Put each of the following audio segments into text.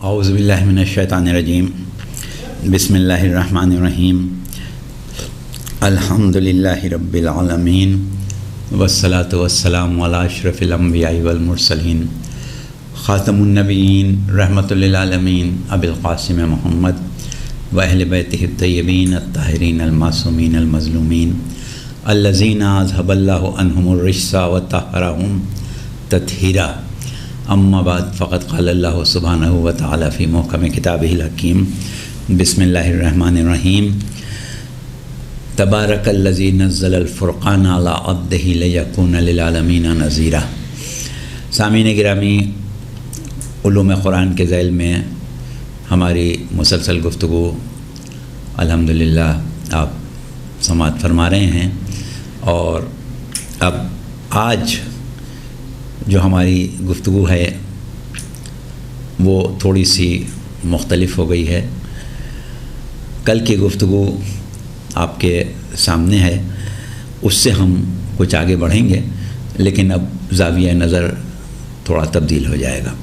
اعوذ باللہ من الشیطان الرجیم بسم اللہ الرحمن الرحیم الحمد للہ رب العالمین والصلاة والسلام علی اشرف الانبیاء والمرسلین خاتم النبیین رحمۃ للعالمین ابی القاسم محمد و اہل بیتہ الطیبین الطاہرین المعصومین المظلومین الذین اذھب اللہ عنہم الرجس وطہرہم تطہیرا اما بعد فقد قال اللہ سبحانہ وتعالی فی محکم کتابہ الحکیم بسم اللہ الرحمن الرحیم تبارک الذی نزل الفرقان علی عبدہ لیکون للعالمین نذیرا۔ سامعین گرامی، علوم قرآن کے ذیل میں ہماری مسلسل گفتگو الحمدللہ آپ سماعت فرما رہے ہیں، اور اب آج جو ہماری گفتگو ہے وہ تھوڑی سی مختلف ہو گئی ہے۔ کل کی گفتگو آپ کے سامنے ہے، اس سے ہم کچھ آگے بڑھیں گے، لیکن اب زاویہ نظر تھوڑا تبدیل ہو جائے گا۔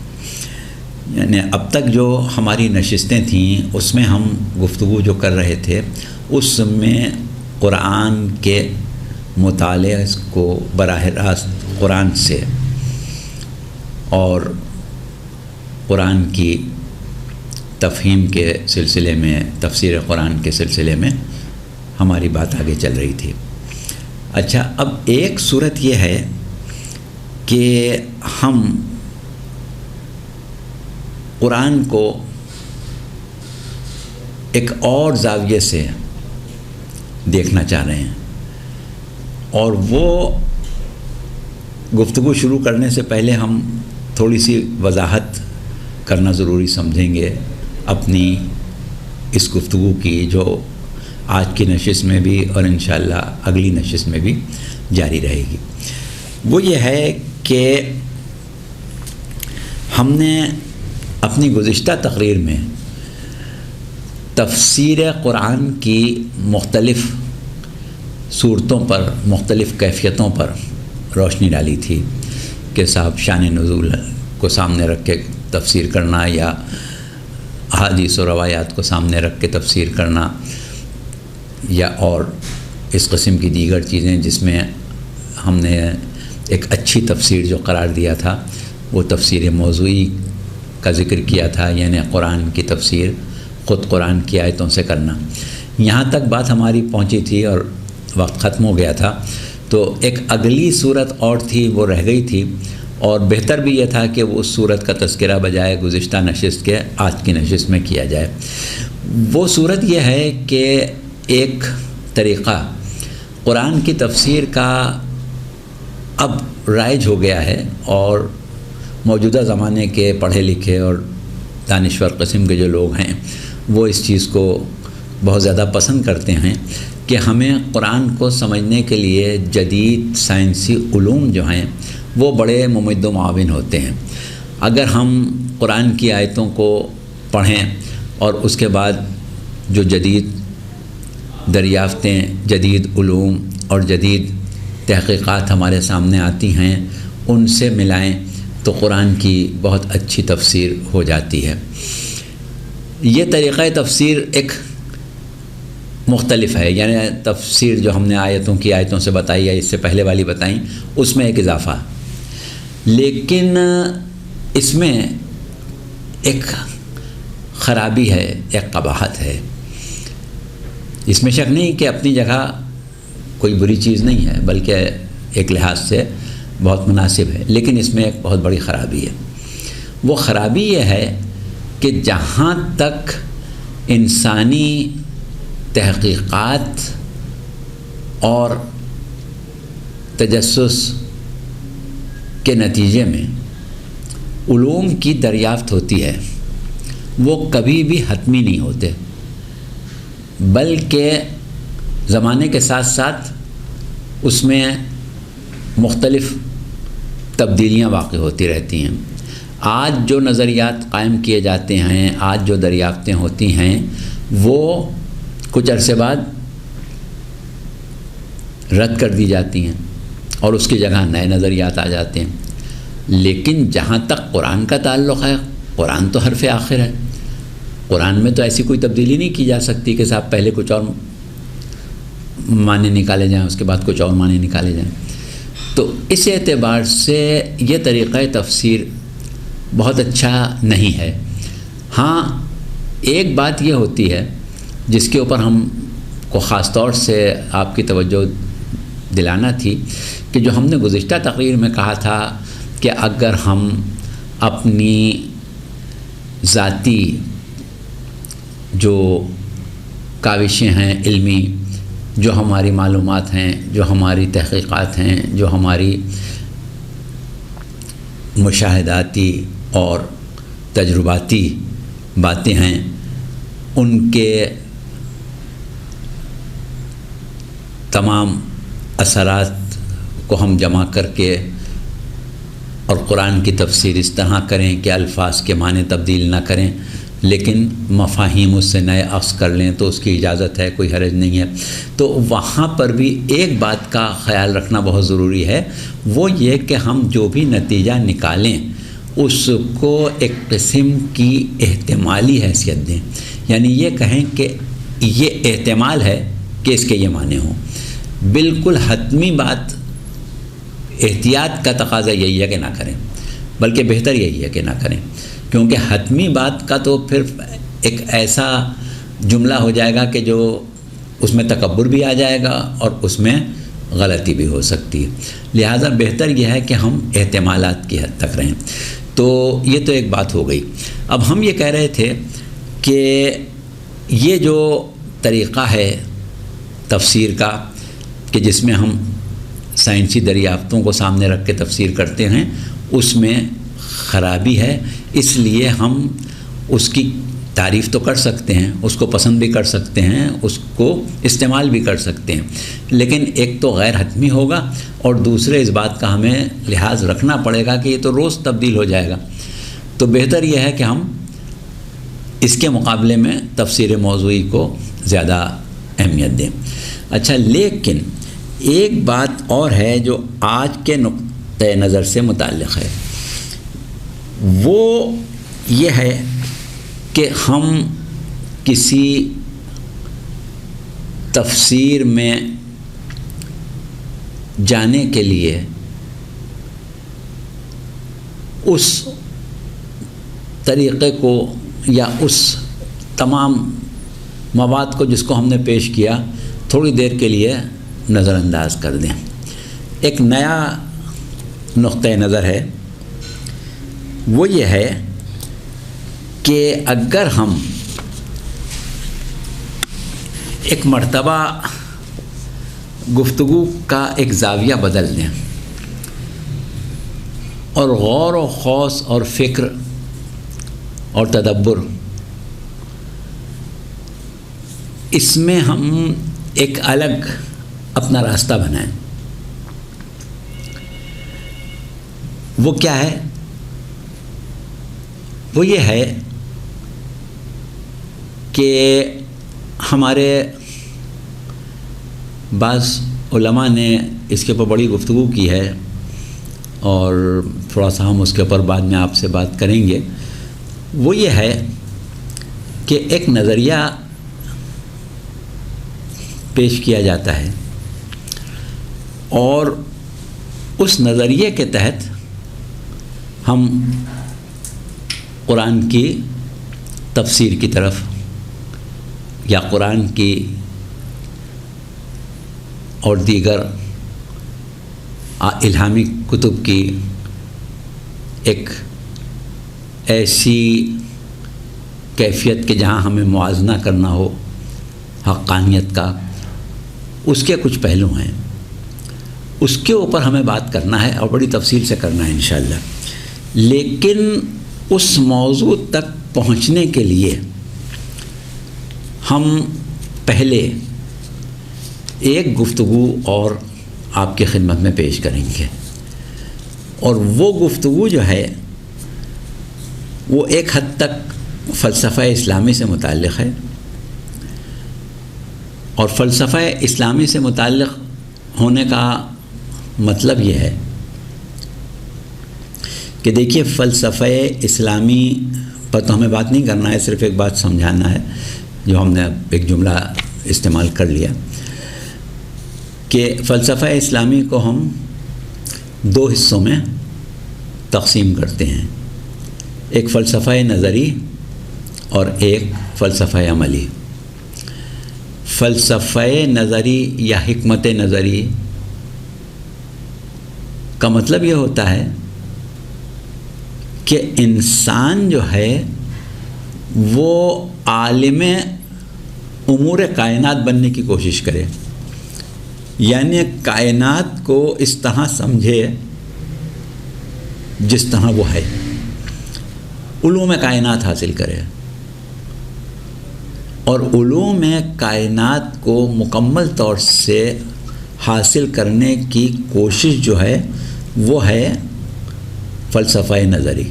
یعنی اب تک جو ہماری نشستیں تھیں اس میں ہم گفتگو جو کر رہے تھے اس میں قرآن کے مطالعے کو براہ راست قرآن سے اور قرآن کی تفہیم کے سلسلے میں، تفسیر قرآن کے سلسلے میں ہماری بات آگے چل رہی تھی۔ اچھا، اب ایک صورت یہ ہے کہ ہم قرآن کو ایک اور زاویے سے دیکھنا چاہ رہے ہیں، اور وہ گفتگو شروع کرنے سے پہلے ہم تھوڑی سی وضاحت کرنا ضروری سمجھیں گے اپنی اس گفتگو کی، جو آج کی نشست میں بھی اور انشاءاللہ اگلی نشست میں بھی جاری رہے گی۔ وہ یہ ہے کہ ہم نے اپنی گزشتہ تقریر میں تفسیر قرآن کی مختلف صورتوں پر، مختلف کیفیتوں پر روشنی ڈالی تھی کہ صاحب شان نزول کو سامنے رکھ کے تفسیر کرنا، یا احادیث و روایات کو سامنے رکھ کے تفسیر کرنا، یا اور اس قسم کی دیگر چیزیں، جس میں ہم نے ایک اچھی تفسیر جو قرار دیا تھا وہ تفسیر موضوعی کا ذکر کیا تھا، یعنی قرآن کی تفسیر خود قرآن کی آیتوں سے کرنا۔ یہاں تک بات ہماری پہنچی تھی اور وقت ختم ہو گیا تھا، تو ایک اگلی صورت اور تھی، وہ رہ گئی تھی، اور بہتر بھی یہ تھا کہ وہ اس صورت کا تذکرہ بجائے گزشتہ نشست کے آج کی نشست میں کیا جائے۔ وہ صورت یہ ہے کہ ایک طریقہ قرآن کی تفسیر کا اب رائج ہو گیا ہے، اور موجودہ زمانے کے پڑھے لکھے اور دانشور قسم کے جو لوگ ہیں وہ اس چیز کو بہت زیادہ پسند کرتے ہیں کہ ہمیں قرآن کو سمجھنے کے لیے جدید سائنسی علوم جو ہیں وہ بڑے ممد و معاون ہوتے ہیں۔ اگر ہم قرآن کی آیتوں کو پڑھیں اور اس کے بعد جو جدید دریافتیں، جدید علوم اور جدید تحقیقات ہمارے سامنے آتی ہیں ان سے ملائیں تو قرآن کی بہت اچھی تفسیر ہو جاتی ہے۔ یہ طریقہ تفسیر ایک مختلف ہے، یعنی تفسیر جو ہم نے آیتوں سے بتائی ہے، اس سے پہلے والی بتائیں، اس میں ایک اضافہ، لیکن اس میں ایک خرابی ہے، ایک قباحت ہے۔ اس میں شک نہیں کہ اپنی جگہ کوئی بری چیز نہیں ہے، بلکہ ایک لحاظ سے بہت مناسب ہے، لیکن اس میں ایک بہت بڑی خرابی ہے۔ وہ خرابی یہ ہے کہ جہاں تک انسانی تحقیقات اور تجسس کے نتیجے میں علوم کی دریافت ہوتی ہے، وہ کبھی بھی حتمی نہیں ہوتے، بلکہ زمانے کے ساتھ ساتھ اس میں مختلف تبدیلیاں واقع ہوتی رہتی ہیں۔ آج جو نظریات قائم کیے جاتے ہیں، آج جو دریافتیں ہوتی ہیں، وہ کچھ عرصے بعد رد کر دی جاتی ہیں اور اس کی جگہ نئے نظریات آ جاتے ہیں۔ لیکن جہاں تک قرآن کا تعلق ہے، قرآن تو حرف آخر ہے، قرآن میں تو ایسی کوئی تبدیلی نہیں کی جا سکتی کہ صاحب پہلے کچھ اور معنی نکالے جائیں اس کے بعد کچھ اور معنی نکالے جائیں۔ تو اس اعتبار سے یہ طریقہ تفسیر بہت اچھا نہیں ہے۔ ہاں ایک بات یہ ہوتی ہے جس کے اوپر ہم کو خاص طور سے آپ کی توجہ دلانا تھی کہ جو ہم نے گزشتہ تقریر میں کہا تھا کہ اگر ہم اپنی ذاتی جو کاوشیں ہیں علمی، جو ہماری معلومات ہیں، جو ہماری تحقیقات ہیں، جو ہماری مشاہداتی اور تجرباتی باتیں ہیں، ان کے تمام اثرات کو ہم جمع کر کے اور قرآن کی تفسیر اس طرح کریں کہ الفاظ کے معنی تبدیل نہ کریں لیکن مفاہیم اس سے نئے اخذ کر لیں تو اس کی اجازت ہے، کوئی حرج نہیں ہے۔ تو وہاں پر بھی ایک بات کا خیال رکھنا بہت ضروری ہے، وہ یہ کہ ہم جو بھی نتیجہ نکالیں اس کو ایک قسم کی احتمالی حیثیت دیں، یعنی یہ کہیں کہ یہ احتمال ہے کہ اس کے یہ معنی ہوں۔ بالکل حتمی بات احتیاط کا تقاضا یہی ہے کہ نہ کریں، بلکہ بہتر یہی ہے کہ نہ کریں، کیونکہ حتمی بات کا تو پھر ایک ایسا جملہ ہو جائے گا کہ جو اس میں تکبر بھی آ جائے گا اور اس میں غلطی بھی ہو سکتی ہے۔ لہٰذا بہتر یہ ہے کہ ہم احتمالات کی حد تک رہیں۔ تو یہ تو ایک بات ہو گئی۔ اب ہم یہ کہہ رہے تھے کہ یہ جو طریقہ ہے تفسیر کا کہ جس میں ہم سائنسی دریافتوں کو سامنے رکھ کے تفسیر کرتے ہیں، اس میں خرابی ہے، اس لیے ہم اس کی تعریف تو کر سکتے ہیں، اس کو پسند بھی کر سکتے ہیں، اس کو استعمال بھی کر سکتے ہیں، لیکن ایک تو غیر حتمی ہوگا اور دوسرے اس بات کا ہمیں لحاظ رکھنا پڑے گا کہ یہ تو روز تبدیل ہو جائے گا۔ تو بہتر یہ ہے کہ ہم اس کے مقابلے میں تفسیر موضوعی کو زیادہ اہمیت دیں۔ اچھا، لیکن ایک بات اور ہے جو آج کے نقطۂ نظر سے متعلق ہے، وہ یہ ہے کہ ہم کسی تفسیر میں جانے کے لیے اس طریقے کو یا اس تمام مواد کو جس کو ہم نے پیش کیا تھوڑی دیر کے لیے نظر انداز کر دیں۔ ایک نیا نقطۂ نظر ہے، وہ یہ ہے کہ اگر ہم ایک مرتبہ گفتگو کا ایک زاویہ بدل دیں اور غور و خوض اور فکر اور تدبر اس میں ہم ایک الگ اپنا راستہ بنائیں، وہ کیا ہے؟ وہ یہ ہے کہ ہمارے بعض علماء نے اس کے اوپر بڑی گفتگو کی ہے اور تھوڑا سا ہم اس کے اوپر بعد میں آپ سے بات کریں گے۔ وہ یہ ہے کہ ایک نظریہ پیش کیا جاتا ہے اور اس نظریے کے تحت ہم قرآن کی تفسیر کی طرف یا قرآن کی اور دیگر الہامی کتب کی ایک ایسی کیفیت کہ جہاں ہمیں موازنہ کرنا ہو حقانیت کا، اس کے کچھ پہلو ہیں، اس کے اوپر ہمیں بات کرنا ہے اور بڑی تفصیل سے کرنا ہے انشاءاللہ۔ لیکن اس موضوع تک پہنچنے کے لیے ہم پہلے ایک گفتگو اور آپ کی خدمت میں پیش کریں گے، اور وہ گفتگو جو ہے وہ ایک حد تک فلسفہ اسلامی سے متعلق ہے، اور فلسفہ اسلامی سے متعلق ہونے کا مطلب یہ ہے کہ دیکھیے فلسفہ اسلامی پر تو ہمیں بات نہیں کرنا ہے، صرف ایک بات سمجھانا ہے جو ہم نے ایک جملہ استعمال کر لیا کہ فلسفہ اسلامی کو ہم دو حصوں میں تقسیم کرتے ہیں، ایک فلسفہ نظری اور ایک فلسفہ عملی۔ فلسفہ نظری یا حکمت نظری کا مطلب یہ ہوتا ہے کہ انسان جو ہے وہ عالم امور کائنات بننے کی کوشش کرے، یعنی کائنات کو اس طرح سمجھے جس طرح وہ ہے، علوم کائنات حاصل کرے، اور علوم کائنات کو مکمل طور سے حاصل کرنے کی کوشش جو ہے وہ ہے فلسفہ نظری۔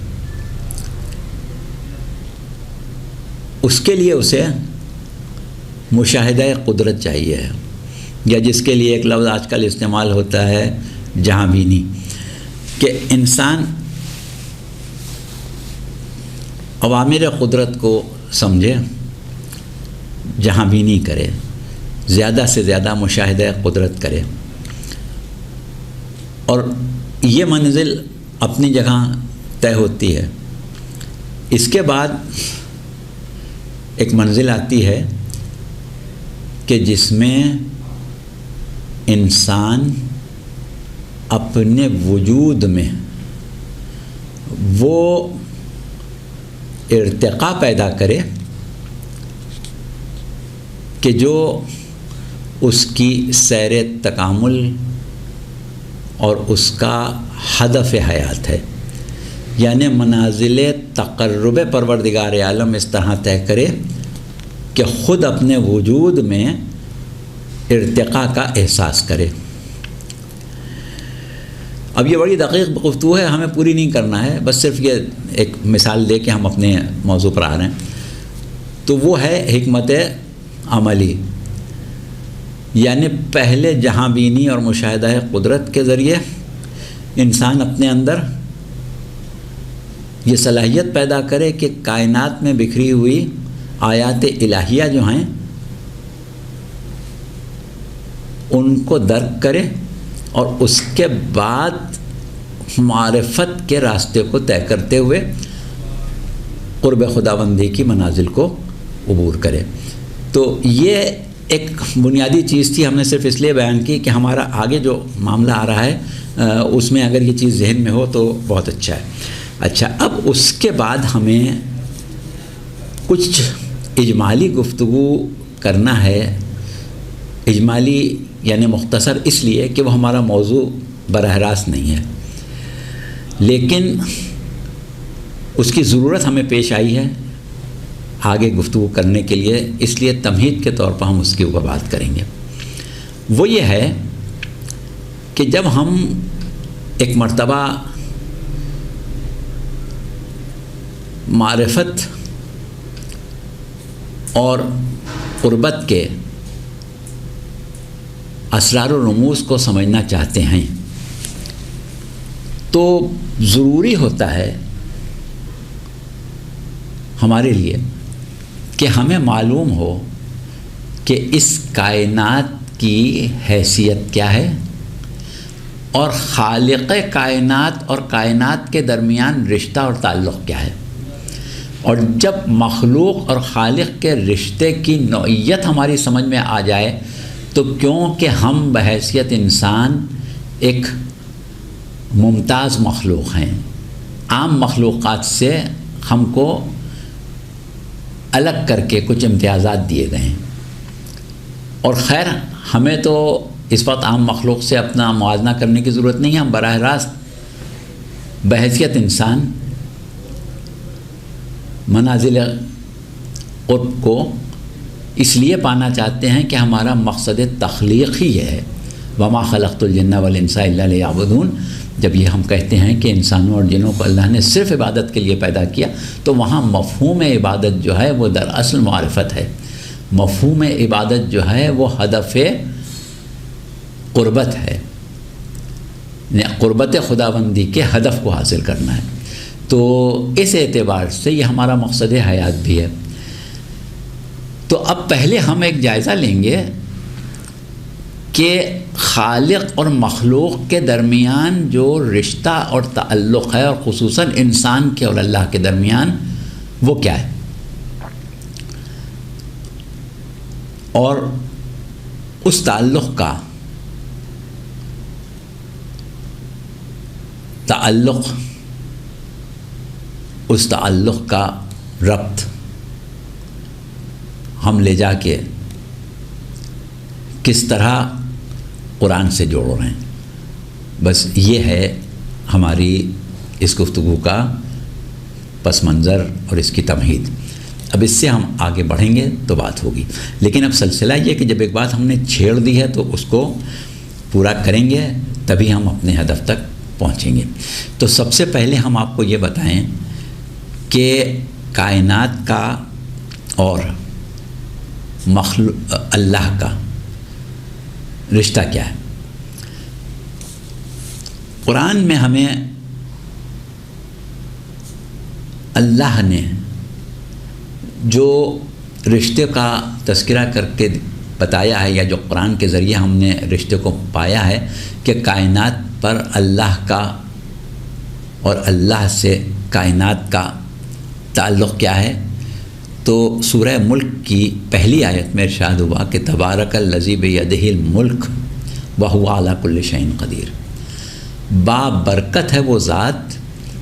اس کے لیے اسے مشاہدہ قدرت چاہیے، یا جس کے لیے ایک لفظ آج کل استعمال ہوتا ہے جہاں بینی، کہ انسان عوامر قدرت کو سمجھے، جہاں بینی کرے، زیادہ سے زیادہ مشاہدہ قدرت کرے، اور یہ منزل اپنی جگہ طے ہوتی ہے۔ اس کے بعد ایک منزل آتی ہے کہ جس میں انسان اپنے وجود میں وہ ارتقاء پیدا کرے کہ جو اس کی سیر تکامل اور اس کا ہدف حیات ہے، یعنی منازل تقرب پروردگار عالم اس طرح طے کرے کہ خود اپنے وجود میں ارتقاء کا احساس کرے۔ اب یہ بڑی دقیق گفتگو ہے، ہمیں پوری نہیں کرنا ہے، بس صرف یہ ایک مثال دے کے ہم اپنے موضوع پر آ رہے ہیں۔ تو وہ ہے حکمت عملی، یعنی پہلے جہاں بینی اور مشاہدہ قدرت کے ذریعے انسان اپنے اندر یہ صلاحیت پیدا کرے کہ کائنات میں بکھری ہوئی آیات الہیہ جو ہیں ان کو درک کرے، اور اس کے بعد معرفت کے راستے کو طے کرتے ہوئے قرب خداوندی کی منازل کو عبور کرے۔ تو یہ ایک بنیادی چیز تھی، ہم نے صرف اس لیے بیان کی کہ ہمارا آگے جو معاملہ آ رہا ہے اس میں اگر یہ چیز ذہن میں ہو تو بہت اچھا ہے۔ اچھا، اب اس کے بعد ہمیں کچھ اجمالی گفتگو کرنا ہے، اجمالی یعنی مختصر اس لیے کہ وہ ہمارا موضوع براہ راست نہیں ہے، لیکن اس کی ضرورت ہمیں پیش آئی ہے آگے گفتگو کرنے کے لیے، اس لیے تمہید کے طور پر ہم اس کے اوپر بات کریں گے۔ وہ یہ ہے کہ جب ہم ایک مرتبہ معرفت اور قربت کے اسرار و رموز کو سمجھنا چاہتے ہیں تو ضروری ہوتا ہے ہمارے لیے کہ ہمیں معلوم ہو کہ اس کائنات کی حیثیت کیا ہے، اور خالق کائنات اور کائنات کے درمیان رشتہ اور تعلق کیا ہے۔ اور جب مخلوق اور خالق کے رشتے کی نوعیت ہماری سمجھ میں آ جائے تو کیونکہ ہم بحیثیت انسان ایک ممتاز مخلوق ہیں، عام مخلوقات سے ہم کو الگ کر کے کچھ امتیازات دیے گئے ہیں، اور خیر ہمیں تو اس وقت عام مخلوق سے اپنا موازنہ کرنے کی ضرورت نہیں ہے، ہم براہ راست بحیثیت انسان منازل قرب کو اس لیے پانا چاہتے ہیں کہ ہمارا مقصد تخلیق ہی یہ ہے، وما خلقت الجن والانس الا لیعبدون۔ جب یہ ہم کہتے ہیں کہ انسانوں اور جنوں کو اللہ نے صرف عبادت کے لیے پیدا کیا تو وہاں مفہوم عبادت جو ہے وہ دراصل معرفت ہے، مفہوم عبادت جو ہے وہ ہدف قربت ہے، قربت خداوندی کے ہدف کو حاصل کرنا ہے۔ تو اس اعتبار سے یہ ہمارا مقصد حیات بھی ہے۔ تو اب پہلے ہم ایک جائزہ لیں گے کہ خالق اور مخلوق کے درمیان جو رشتہ اور تعلق ہے، اور خصوصاً انسان کے اور اللہ کے درمیان، وہ کیا ہے، اور اس تعلق کا ربط ہم لے جا کے کس طرح قرآن سے جوڑ رہے ہیں۔ بس یہ ہے ہماری اس گفتگو کا پس منظر اور اس کی تمہید۔ اب اس سے ہم آگے بڑھیں گے تو بات ہوگی، لیکن اب سلسلہ یہ کہ جب ایک بات ہم نے چھیڑ دی ہے تو اس کو پورا کریں گے، تبھی ہم اپنے ہدف تک پہنچیں گے۔ تو سب سے پہلے ہم آپ کو یہ بتائیں کہ کائنات کا اور اللہ کا رشتہ کیا ہے۔ قرآن میں ہمیں اللہ نے جو رشتے کا تذکرہ کر کے بتایا ہے، یا جو قرآن کے ذریعے ہم نے رشتے کو پایا ہے کہ کائنات پر اللہ کا اور اللہ سے کائنات کا تعلق کیا ہے، تو سورہ ملک کی پہلی آیت میں ارشاد ہوا کہ تبارک الذی بیدہ الملک وہو علی کل شیء قدیر۔ برکت ہے وہ ذات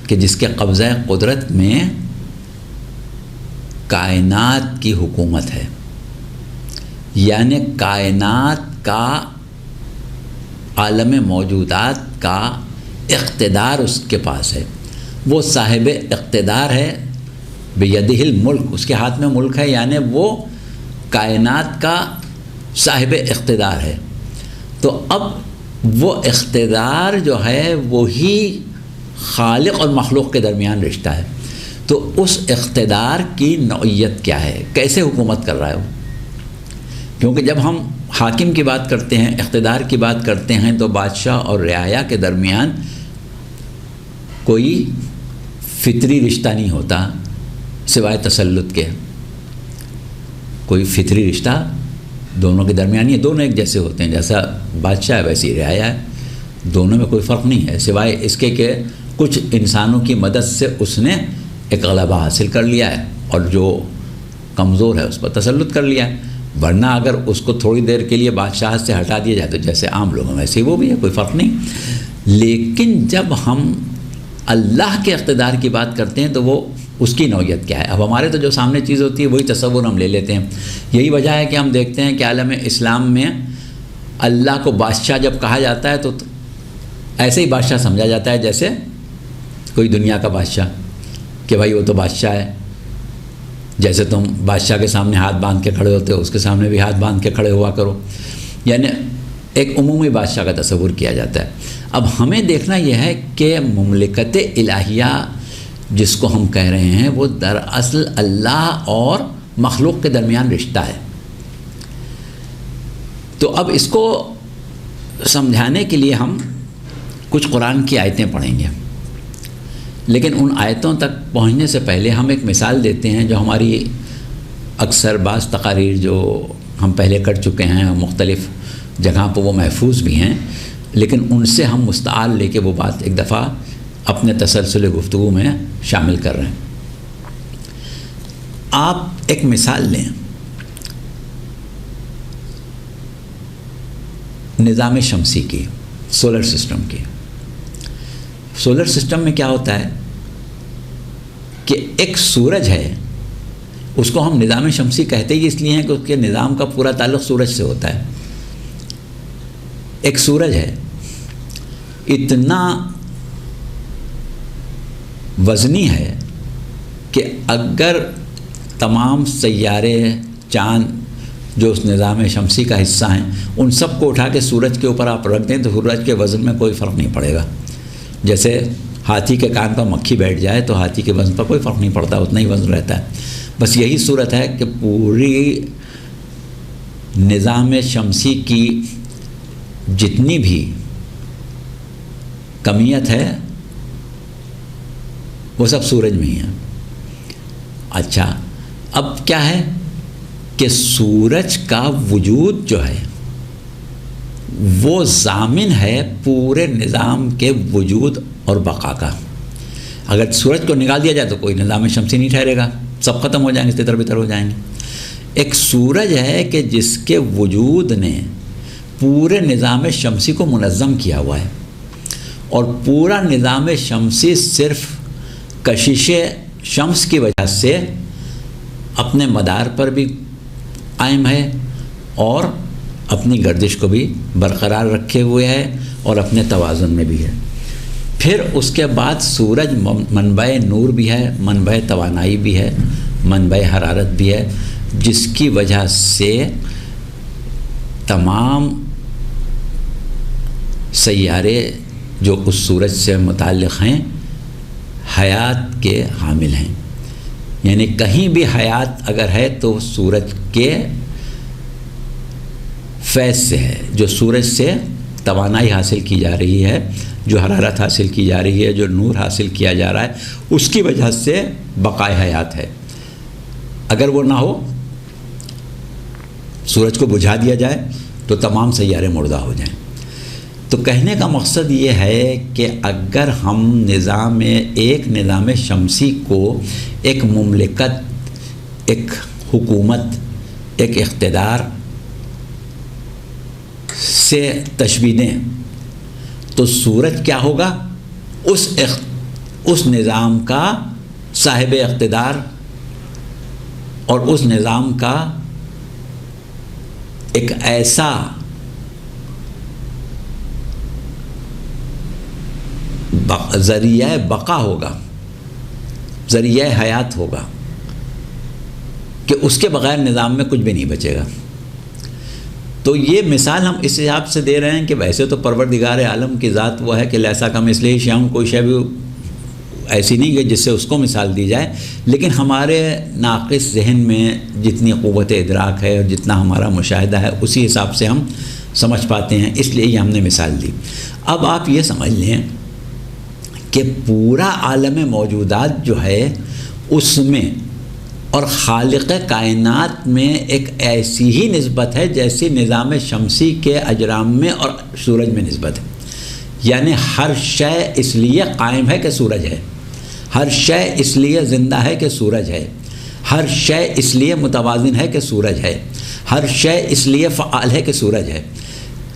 کہ جس کے قبضہ قدرت میں کائنات کی حکومت ہے، یعنی کائنات کا، عالم موجودات کا اقتدار اس کے پاس ہے، وہ صاحب اقتدار ہے۔ بیدہ الملک، اس کے ہاتھ میں ملک ہے، یعنی وہ کائنات کا صاحب اقتدار ہے۔ تو اب وہ اقتدار جو ہے وہی خالق اور مخلوق کے درمیان رشتہ ہے۔ تو اس اقتدار کی نوعیت کیا ہے، کیسے حکومت کر رہا ہے وہ؟ کیونکہ جب ہم حاکم کی بات کرتے ہیں، اقتدار کی بات کرتے ہیں، تو بادشاہ اور رعایا کے درمیان کوئی فطری رشتہ نہیں ہوتا سوائے تسلط کے۔ کوئی فطری رشتہ دونوں کے درمیان ہی ہے، دونوں ایک جیسے ہوتے ہیں، جیسا بادشاہ ہے ویسی رعایا ہے، دونوں میں کوئی فرق نہیں ہے سوائے اس کے کہ کچھ انسانوں کی مدد سے اس نے ایک غلبہ حاصل کر لیا ہے اور جو کمزور ہے اس پر تسلط کر لیا ہے۔ ورنہ اگر اس کو تھوڑی دیر کے لیے بادشاہ سے ہٹا دیا جائے تو جیسے عام لوگوں میں ویسے وہ بھی ہے، کوئی فرق نہیں۔ لیکن جب ہم اللہ کے اقتدار کی بات کرتے ہیں تو وہ اس کی نوعیت کیا ہے۔ اب ہمارے تو جو سامنے چیز ہوتی ہے وہی تصور ہم لے لیتے ہیں۔ یہی وجہ ہے کہ ہم دیکھتے ہیں کہ عالم اسلام میں اللہ کو بادشاہ جب کہا جاتا ہے تو ایسے ہی بادشاہ سمجھا جاتا ہے جیسے کوئی دنیا کا بادشاہ، کہ بھائی وہ تو بادشاہ ہے، جیسے تم بادشاہ کے سامنے ہاتھ باندھ کے کھڑے ہوتے ہو اس کے سامنے بھی ہاتھ باندھ کے کھڑے ہوا کرو، یعنی ایک عمومی بادشاہ کا تصور کیا جاتا ہے۔ اب ہمیں دیکھنا یہ ہے کہ مملکت الہیہ جس کو ہم کہہ رہے ہیں وہ دراصل اللہ اور مخلوق کے درمیان رشتہ ہے۔ تو اب اس کو سمجھانے کے لیے ہم کچھ قرآن کی آیتیں پڑھیں گے، لیکن ان آیتوں تک پہنچنے سے پہلے ہم ایک مثال دیتے ہیں جو ہماری اکثر بعض تقاریر جو ہم پہلے کر چکے ہیں، مختلف جگہ پہ وہ محفوظ بھی ہیں، لیکن ان سے ہم مستعار لے کے وہ بات ایک دفعہ اپنے تسلسل گفتگو میں شامل کر رہے ہیں۔ آپ ایک مثال لیں، نظام شمسی کی، سولر سسٹم کی۔ سولر سسٹم میں کیا ہوتا ہے کہ ایک سورج ہے، اس کو ہم نظام شمسی کہتے ہی اس لیے ہیں کہ اس کے نظام کا پورا تعلق سورج سے ہوتا ہے۔ ایک سورج ہے، اتنا وزنی ہے کہ اگر تمام سیارے، چاند جو اس نظام شمسی کا حصہ ہیں، ان سب کو اٹھا کے سورج کے اوپر آپ رکھ دیں تو سورج کے وزن میں کوئی فرق نہیں پڑے گا۔ جیسے ہاتھی کے کان پر مکھی بیٹھ جائے تو ہاتھی کے وزن پر کوئی فرق نہیں پڑتا، اتنا ہی وزن رہتا ہے۔ بس یہی صورت ہے کہ پوری نظام شمسی کی جتنی بھی کمیت ہے وہ سب سورج میں ہی ہیں۔ اچھا، اب کیا ہے کہ سورج کا وجود جو ہے وہ ضامن ہے پورے نظام کے وجود اور بقا کا۔ اگر سورج کو نکال دیا جائے تو کوئی نظام شمسی نہیں ٹھہرے گا، سب ختم ہو جائیں گے، تتر بتر ہو جائیں گے۔ ایک سورج ہے کہ جس کے وجود نے پورے نظام شمسی کو منظم کیا ہوا ہے، اور پورا نظام شمسی صرف کشش شمس کی وجہ سے اپنے مدار پر بھی قائم ہے اور اپنی گردش کو بھی برقرار رکھے ہوئے ہے اور اپنے توازن میں بھی ہے۔ پھر اس کے بعد سورج منبع نور بھی ہے، منبع توانائی بھی ہے، منبع حرارت بھی ہے، جس کی وجہ سے تمام سیارے جو اس سورج سے متعلق ہیں حیات کے حامل ہیں۔ یعنی کہیں بھی حیات اگر ہے تو سورج کے فیض سے ہے، جو سورج سے توانائی حاصل کی جا رہی ہے، جو حرارت حاصل کی جا رہی ہے، جو نور حاصل کیا جا رہا ہے، اس کی وجہ سے بقائے حیات ہے۔ اگر وہ نہ ہو، سورج کو بجھا دیا جائے تو تمام سیارے مردہ ہو جائیں۔ تو کہنے کا مقصد یہ ہے کہ اگر ہم ایک نظام شمسی کو ایک مملکت، ایک حکومت، ایک اقتدار سے تشبیہ دیں تو سورج کیا ہوگا؟ اس نظام کا صاحب اقتدار اور اس نظام کا ایک ایسا ذریعہ بقا ہوگا، ذریعہ حیات ہوگا کہ اس کے بغیر نظام میں کچھ بھی نہیں بچے گا۔ تو یہ مثال ہم اس حساب سے دے رہے ہیں کہ ویسے تو پروردگار عالم کی ذات وہ ہے کہ لیسا کمثلہ شیء، کوئی شے بھی ایسی نہیں کہ جس سے اس کو مثال دی جائے، لیکن ہمارے ناقص ذہن میں جتنی قوت ادراک ہے اور جتنا ہمارا مشاہدہ ہے اسی حساب سے ہم سمجھ پاتے ہیں، اس لیے یہ ہم نے مثال دی۔ اب آپ یہ سمجھ لیں کہ پورا عالم موجودات جو ہے اس میں اور خالق کائنات میں ایک ایسی ہی نسبت ہے جیسی نظام شمسی کے اجرام میں اور سورج میں نسبت ہے۔ یعنی ہر شے اس لیے قائم ہے کہ سورج ہے، ہر شے اس لیے زندہ ہے کہ سورج ہے، ہر شے اس لیے متوازن ہے کہ سورج ہے، ہر شے اس لیے فعال ہے کہ سورج ہے۔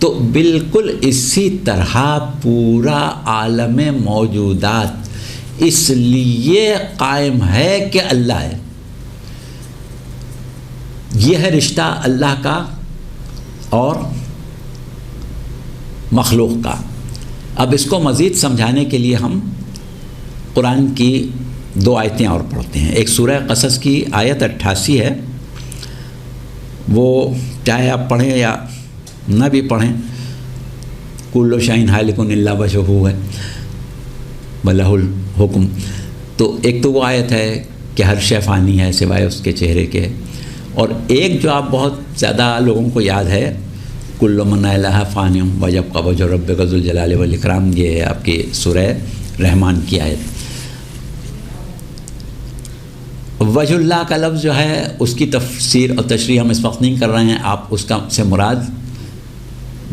تو بالکل اسی طرح پورا عالم موجودات اس لیے قائم ہے کہ اللہ ہے۔ یہ ہے رشتہ اللہ کا اور مخلوق کا۔ اب اس کو مزید سمجھانے کے لیے ہم قرآن کی 2 آیتیں اور پڑھتے ہیں۔ ایک سورہ قصص کی آیت 88 ہے، وہ چاہے آپ پڑھیں یا نہ بھی پڑھیں، کل شیء ہالک الا وجہہ ہے ولہ الحکم۔ تو ایک تو وہ آیت ہے کہ ہر شے فانی ہے سوائے اس کے چہرے کے، اور ایک جو آپ بہت زیادہ لوگوں کو یاد ہے، کل من علیہا فان ویبقی وجہ ربک ذو الجلال والاکرام، یہ ہے آپ کی سورہ رحمان کی آیت۔ وجہ اللہ کا لفظ جو ہے اس کی تفسیر اور تشریح ہم اس وقت نہیں کر رہے ہیں، آپ اس کا سے مراد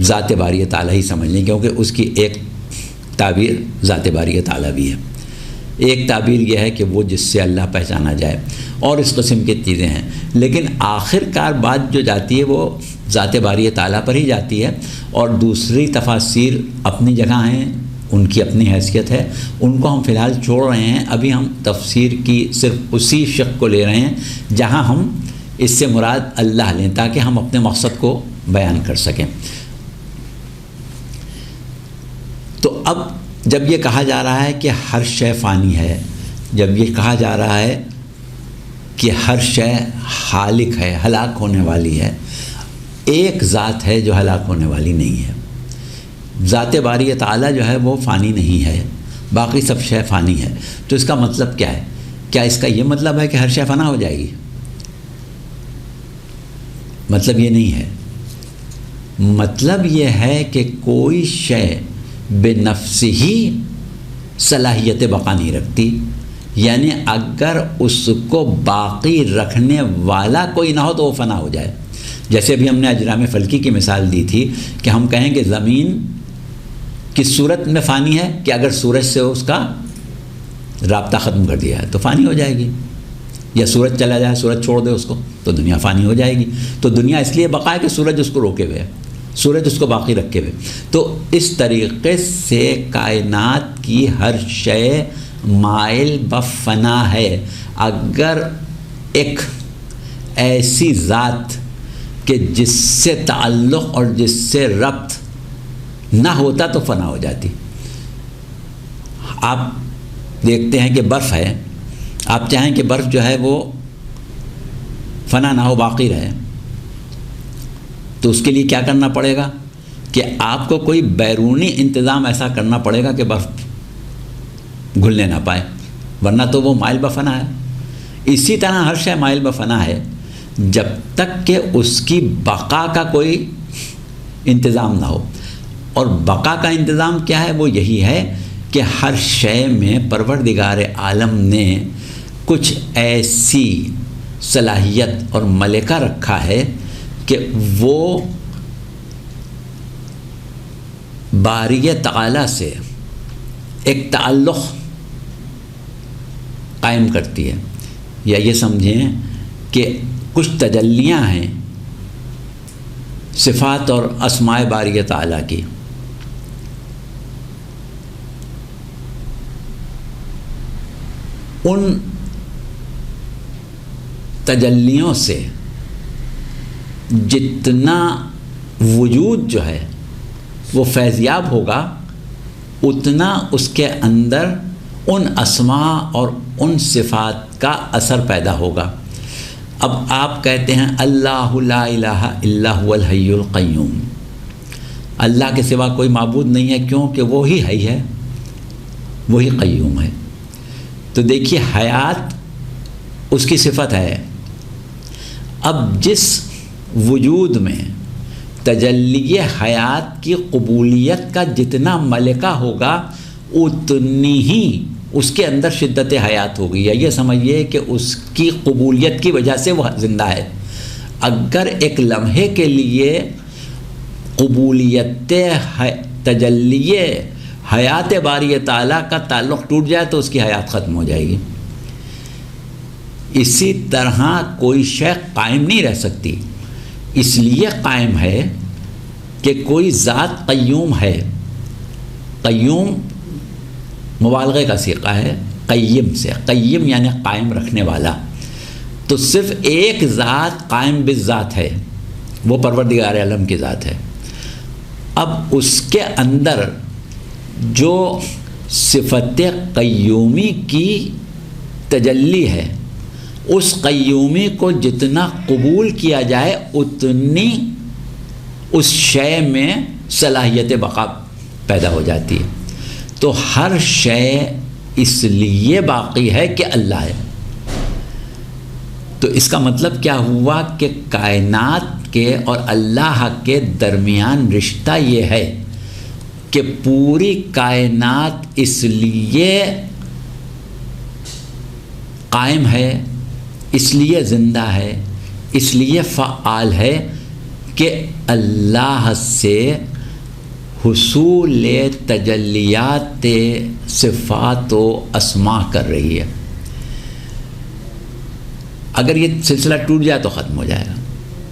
ذات باری تعالیٰ ہی سمجھ لیں، کیونکہ اس کی ایک تعبیر ذات باری تعالیٰ بھی ہے۔ ایک تعبیر یہ ہے کہ وہ جس سے اللہ پہچانا جائے، اور اس قسم کی چیزیں ہیں، لیکن آخر کار بات جو جاتی ہے وہ ذات باری تعالیٰ پر ہی جاتی ہے، اور دوسری تفاسیر اپنی جگہ ہیں، ان کی اپنی حیثیت ہے، ان کو ہم فی الحال چھوڑ رہے ہیں۔ ابھی ہم تفسیر کی صرف اسی شق کو لے رہے ہیں جہاں ہم اس سے مراد اللہ لیں، تاکہ ہم اپنے مقصد کو بیان کر سکیں۔ تو اب جب یہ کہا جا رہا ہے کہ ہر شے فانی ہے، جب یہ کہا جا رہا ہے کہ ہر شے ہالک ہے، ہلاک ہونے والی ہے، ایک ذات ہے جو ہلاک ہونے والی نہیں ہے، ذات باری تعالیٰ جو ہے وہ فانی نہیں ہے، باقی سب شے فانی ہے۔ تو اس کا مطلب کیا ہے؟ کیا اس کا یہ مطلب ہے کہ ہر شے فنا ہو جائے گی؟ مطلب یہ نہیں ہے۔ مطلب یہ ہے کہ کوئی شے بے نفس ہی صلاحیت بقا نہیں رکھتی، یعنی اگر اس کو باقی رکھنے والا کوئی نہ ہو تو وہ فنا ہو جائے. جیسے ابھی ہم نے اجرام فلکی کی مثال دی تھی کہ ہم کہیں کہ زمین کس صورت میں فانی ہے کہ اگر سورج سے اس کا رابطہ ختم کر دیا ہے تو فانی ہو جائے گی، یا سورج چلا جائے، سورج چھوڑ دے اس کو تو دنیا فانی ہو جائے گی. تو دنیا اس لیے بقا ہے کہ سورج اس کو روکے ہوئے ہے، سورج اس کو باقی رکھے ہوئے. تو اس طریقے سے کائنات کی ہر شے مائل بفنا ہے. اگر ایک ایسی ذات کہ جس سے تعلق اور جس سے ربط نہ ہوتا تو فنا ہو جاتی. آپ دیکھتے ہیں کہ برف ہے، آپ چاہیں کہ برف جو ہے وہ فنا نہ ہو، باقی رہے، تو اس کے لیے کیا کرنا پڑے گا کہ آپ کو کوئی بیرونی انتظام ایسا کرنا پڑے گا کہ برف گھلنے نہ پائے، ورنہ تو وہ مائل بفنا ہے. اسی طرح ہر شے مائل بفنا ہے جب تک کہ اس کی بقا کا کوئی انتظام نہ ہو. اور بقا کا انتظام کیا ہے؟ وہ یہی ہے کہ ہر شے میں پروردگار عالم نے کچھ ایسی صلاحیت اور ملکہ رکھا ہے کہ وہ باری تعالیٰ سے ایک تعلق قائم کرتی ہے. یا یہ سمجھیں کہ کچھ تجلیاں ہیں صفات اور اسماء باری تعالیٰ کی، ان تجلیوں سے جتنا وجود جو ہے وہ فیضیاب ہوگا اتنا اس کے اندر ان اسماء اور ان صفات کا اثر پیدا ہوگا. اب آپ کہتے ہیں اللہ لا الہ الا هو الحی القیوم، اللہ کے سوا کوئی معبود نہیں ہے کیونکہ وہی حی ہے، وہی قیوم ہے. تو دیکھیے حیات اس کی صفت ہے. اب جس وجود میں تجلی حیات کی قبولیت کا جتنا ملکہ ہوگا اتنی ہی اس کے اندر شدت حیات ہوگی. یا یہ سمجھیے کہ اس کی قبولیت کی وجہ سے وہ زندہ ہے. اگر ایک لمحے کے لیے قبولیت تجلی حیات باری تعالیٰ کا تعلق ٹوٹ جائے تو اس کی حیات ختم ہو جائے گی. اسی طرح کوئی شے قائم نہیں رہ سکتی، اس لیے قائم ہے کہ کوئی ذات قیوم ہے. قیوم مبالغے کا صیغہ ہے قیم سے، قیم یعنی قائم رکھنے والا. تو صرف ایک ذات قائم بالذات ہے، وہ پروردگار عالم کی ذات ہے. اب اس کے اندر جو صفت قیومی کی تجلی ہے، اس قیومی کو جتنا قبول کیا جائے اتنی اس شے میں صلاحیت بقا پیدا ہو جاتی ہے. تو ہر شے اس لیے باقی ہے کہ اللہ ہے. تو اس کا مطلب کیا ہوا کہ کائنات کے اور اللہ کے درمیان رشتہ یہ ہے کہ پوری کائنات اس لیے قائم ہے، اس لیے زندہ ہے، اس لیے فعال ہے کہ اللہ سے حصول تجلیات صفات و اسماء کر رہی ہے. اگر یہ سلسلہ ٹوٹ جائے تو ختم ہو جائے گا،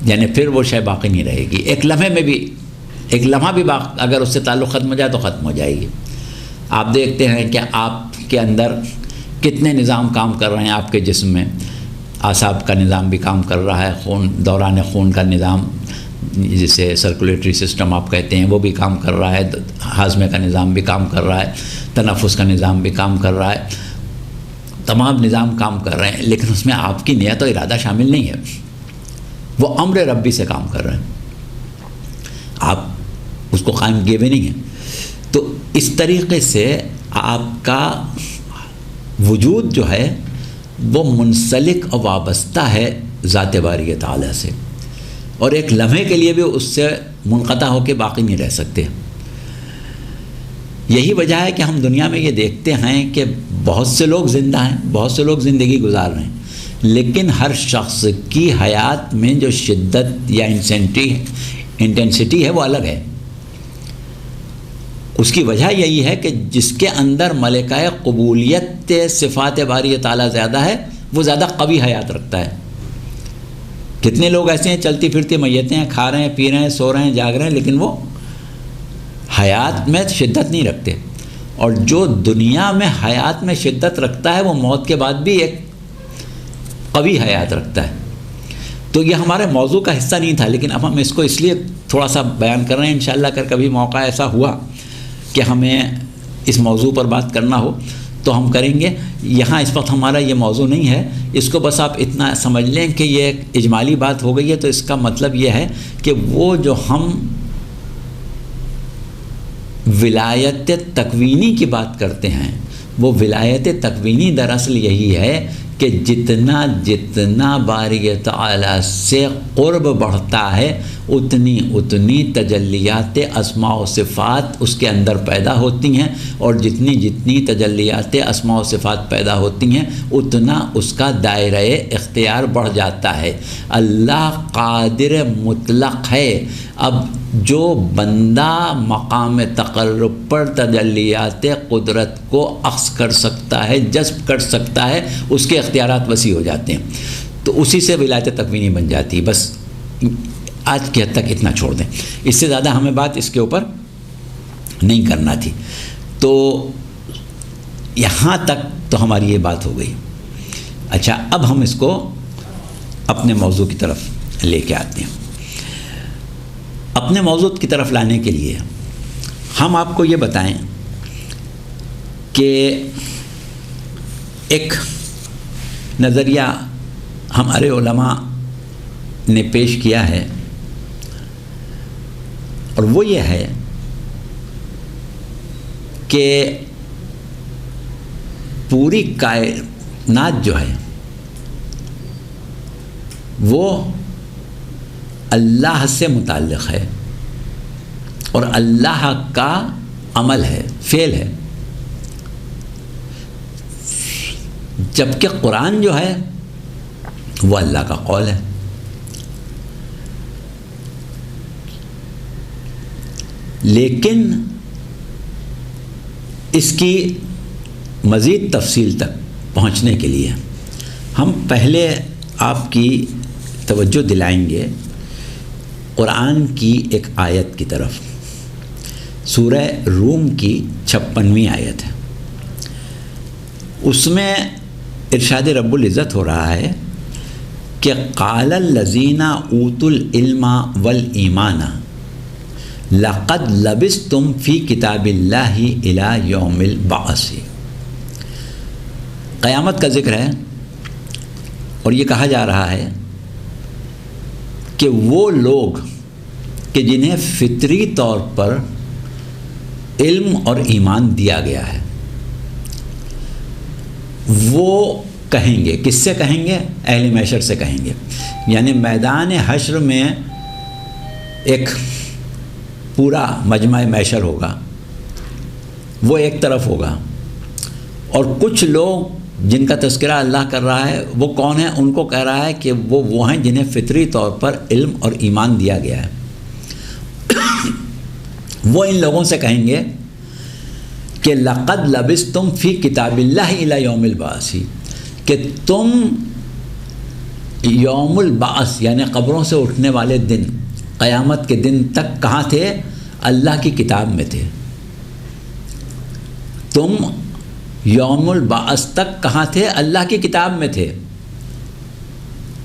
یعنی پھر وہ شے باقی نہیں رہے گی. ایک لمحے میں بھی، ایک لمحہ بھی اگر اس سے تعلق ختم ہو جائے تو ختم ہو جائے گی. آپ دیکھتے ہیں کہ آپ کے اندر کتنے نظام کام کر رہے ہیں. آپ کے جسم میں اعصاب کا نظام بھی کام کر رہا ہے، خون، دوران خون کا نظام جسے سرکولیٹری سسٹم آپ کہتے ہیں وہ بھی کام کر رہا ہے، ہاضمے کا نظام بھی کام کر رہا ہے، تنفس کا نظام بھی کام کر رہا ہے. تمام نظام کام کر رہے ہیں، لیکن اس میں آپ کی نیت و ارادہ شامل نہیں ہے. وہ امر ربی سے کام کر رہے ہیں، آپ اس کو قائم کیے ہوئے نہیں ہیں. تو اس طریقے سے آپ کا وجود جو ہے وہ منسلک اور وابستہ ہے ذات باری تعالیٰ سے، اور ایک لمحے کے لیے بھی اس سے منقطع ہو کے باقی نہیں رہ سکتے. یہی وجہ ہے کہ ہم دنیا میں یہ دیکھتے ہیں کہ بہت سے لوگ زندہ ہیں، بہت سے لوگ زندگی گزار رہے ہیں، لیکن ہر شخص کی حیات میں جو شدت یا انٹینسٹی ہے وہ الگ ہے۔ اس کی وجہ یہی ہے کہ جس کے اندر ملکہ قبولیت صفات باری تعالیٰ زیادہ ہے وہ زیادہ قوی حیات رکھتا ہے۔ کتنے لوگ ایسے ہیں چلتی پھرتی میتیں ہیں، کھا رہے ہیں، پی رہے ہیں، سو رہے ہیں، جاگ رہے ہیں، لیکن وہ حیات میں شدت نہیں رکھتے۔ اور جو دنیا میں حیات میں شدت رکھتا ہے وہ موت کے بعد بھی ایک قوی حیات رکھتا ہے۔ تو یہ ہمارے موضوع کا حصہ نہیں تھا، لیکن اب ہم اس کو اس لیے تھوڑا سا بیان کر رہے ہیں، انشاءاللہ اگر کبھی موقع ایسا ہوا کہ ہمیں اس موضوع پر بات کرنا ہو تو ہم کریں گے۔ یہاں اس وقت ہمارا یہ موضوع نہیں ہے، اس کو بس آپ اتنا سمجھ لیں کہ یہ ایک اجمالی بات ہو گئی ہے۔ تو اس کا مطلب یہ ہے کہ وہ جو ہم ولایت تکوینی کی بات کرتے ہیں، وہ ولایت تکوینی دراصل یہی ہے کہ جتنا جتنا باری تعالیٰ سے قرب بڑھتا ہے اتنی تجلیات اسماء و صفات اس کے اندر پیدا ہوتی ہیں، اور جتنی تجلیات اسماء و صفات پیدا ہوتی ہیں اتنا اس کا دائرہ اختیار بڑھ جاتا ہے۔ اللہ قادر مطلق ہے۔ اب جو بندہ مقام تقرب پر تجلیات قدرت کو اخذ کر سکتا ہے، جذب کر سکتا ہے، اس کے اختیارات وسیع ہو جاتے ہیں، تو اسی سے ولایت تکوینی بن جاتی ہے۔ بس آج کی حد تک اتنا چھوڑ دیں، اس سے زیادہ ہمیں بات اس کے اوپر نہیں کرنا تھی۔ تو یہاں تک تو ہماری یہ بات ہو گئی۔ اچھا، اب ہم اس کو اپنے موضوع کی طرف لے کے آتے ہیں۔ اپنے موضوع کی طرف لانے کے لیے ہم آپ کو یہ بتائیں کہ ایک نظریہ ہمارے علماء نے پیش کیا ہے، اور وہ یہ ہے کہ پوری کائنات جو ہے وہ اللہ سے متعلق ہے، اور اللہ کا عمل ہے، فعل ہے، جبکہ قرآن جو ہے وہ اللہ کا قول ہے۔ لیکن اس کی مزید تفصیل تک پہنچنے کے لیے ہم پہلے آپ کی توجہ دلائیں گے قرآن کی ایک آیت کی طرف۔ سورہ روم کی 56ویں آیت ہے، اس میں ارشاد رب العزت ہو رہا ہے کہ قال الذین اوتوا العلم والایمان لقد لبثتم فی کتاب اللہ الی یوم البعث۔ قیامت کا ذکر ہے، اور یہ کہا جا رہا ہے کہ وہ لوگ کہ جنہیں فطری طور پر علم اور ایمان دیا گیا ہے، وہ کہیں گے، کس سے کہیں گے؟ اہل محشر سے کہیں گے۔ یعنی میدان حشر میں ایک پورا مجمع محشر ہوگا، وہ ایک طرف ہوگا، اور کچھ لوگ جن کا تذکرہ اللہ کر رہا ہے وہ کون ہیں؟ ان کو کہہ رہا ہے کہ وہ ہیں جنہیں فطری طور پر علم اور ایمان دیا گیا ہے۔ وہ ان لوگوں سے کہیں گے کہ لقد لبثتم فی کتاب اللہ الی یوم البعث، کہ تم یوم البعث یعنی قبروں سے اٹھنے والے دن، قیامت کے دن تک کہاں تھے؟ اللہ کی کتاب میں تھے۔ تم یوم البعث تک کہاں تھے؟ اللہ کی کتاب میں تھے۔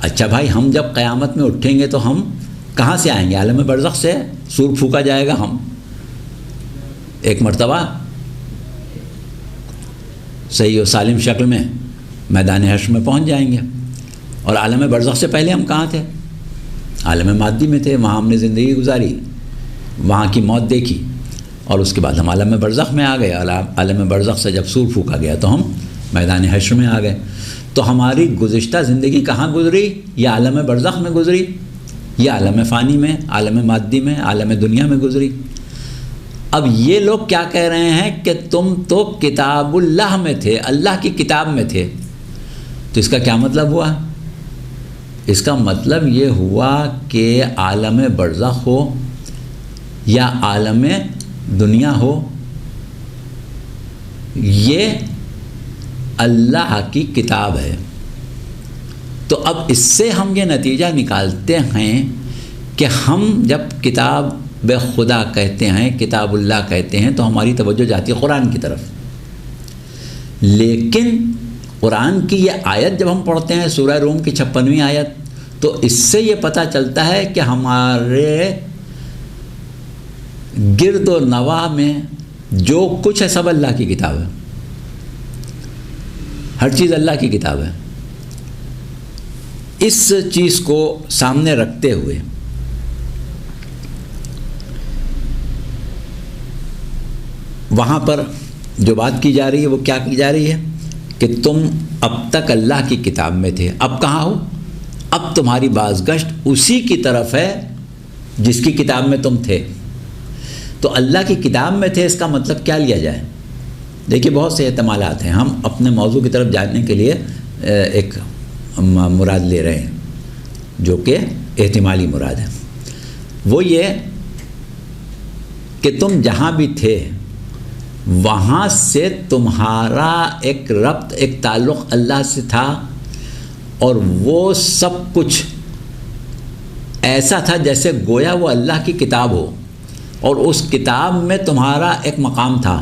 اچھا بھائی، ہم جب قیامت میں اٹھیں گے تو ہم کہاں سے آئیں گے؟ عالم برزخ سے سور پھونکا جائے گا، ہم ایک مرتبہ صحیح و سالم شکل میں میدان حشر میں پہنچ جائیں گے۔ اور عالم برزخ سے پہلے ہم کہاں تھے؟ عالم مادی میں تھے، وہاں ہم نے زندگی گزاری، وہاں کی موت دیکھی، اور اس کے بعد ہم عالم برزخ میں آ گئے۔ عالم برزخ سے جب سور پھونکا گیا تو ہم میدان حشر میں آ گئے۔ تو ہماری گزشتہ زندگی کہاں گزری؟ یا عالم برزخ میں گزری، یا عالم فانی میں، عالم مادی میں، عالم دنیا میں گزری۔ اب یہ لوگ کیا کہہ رہے ہیں کہ تم تو کتاب اللہ میں تھے، اللہ کی کتاب میں تھے. تو اس کا کیا مطلب ہوا؟ اس کا مطلب یہ ہوا کہ عالم برزخ ہو یا عالم دنیا ہو، یہ اللہ کی کتاب ہے. تو اب اس سے ہم یہ نتیجہ نکالتے ہیں کہ ہم جب کتاب خدا کہتے ہیں، کتاب اللہ کہتے ہیں، تو ہماری توجہ جاتی ہے قرآن کی طرف. لیکن قرآن کی یہ آیت جب ہم پڑھتے ہیں، سورہ روم کی 56ویں آیت، تو اس سے یہ پتہ چلتا ہے کہ ہمارے گرد و نواح میں جو کچھ ہے سب اللہ کی کتاب ہے. ہر چیز اللہ کی کتاب ہے. اس چیز کو سامنے رکھتے ہوئے وہاں پر جو بات کی جا رہی ہے وہ کیا کی جا رہی ہے کہ تم اب تک اللہ کی کتاب میں تھے، اب کہاں ہو؟ اب تمہاری بازگشت اسی کی طرف ہے جس کی کتاب میں تم تھے. تو اللہ کی کتاب میں تھے، اس کا مطلب کیا لیا جائے؟ دیکھیے بہت سے احتمالات ہیں. ہم اپنے موضوع کی طرف جانے کے لیے ایک مراد لے رہے ہیں جو کہ احتمالی مراد ہے. وہ یہ کہ تم جہاں بھی تھے وہاں سے تمہارا ایک ربط، ایک تعلق اللہ سے تھا، اور وہ سب کچھ ایسا تھا جیسے گویا وہ اللہ کی کتاب ہو، اور اس کتاب میں تمہارا ایک مقام تھا.